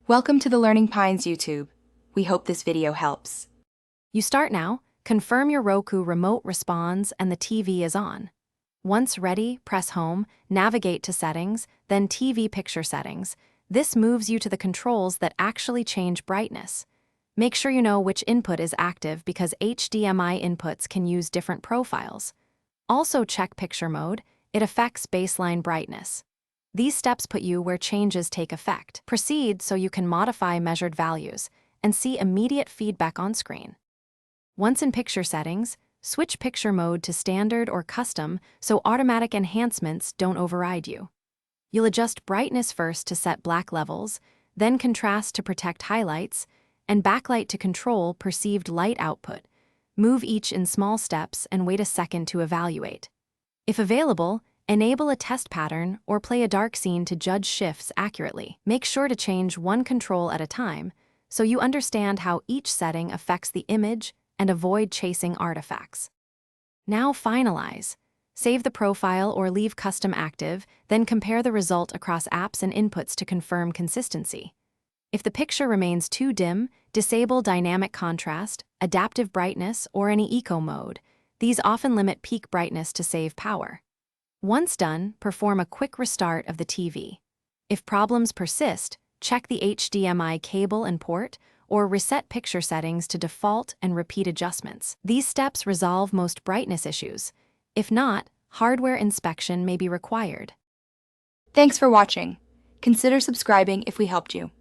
Welcome to the Learning Pines YouTube. We hope this video helps. You start now, confirm your Roku remote responds and the TV is on. Once ready, press Home, navigate to Settings, then TV Picture Settings. This moves you to the controls that actually change brightness. Make sure you know which input is active because HDMI inputs can use different profiles. Also check Picture Mode, it affects baseline brightness. These steps put you where changes take effect. Proceed so you can modify measured values and see immediate feedback on screen. Once in Picture Settings, switch Picture Mode to Standard or Custom so automatic enhancements don't override you. You'll adjust brightness first to set black levels, then contrast to protect highlights, and backlight to control perceived light output. Move each in small steps and wait a second to evaluate. If available, enable a test pattern or play a dark scene to judge shifts accurately. Make sure to change one control at a time so you understand how each setting affects the image and avoid chasing artifacts. Now finalize. Save the profile or leave custom active, then compare the result across apps and inputs to confirm consistency. If the picture remains too dim, disable dynamic contrast, adaptive brightness, or any eco mode. These often limit peak brightness to save power. Once done, perform a quick restart of the TV. If problems persist, check the HDMI cable and port, or reset picture settings to default and repeat adjustments. These steps resolve most brightness issues. If not, hardware inspection may be required. Thanks for watching. Consider subscribing if we helped you.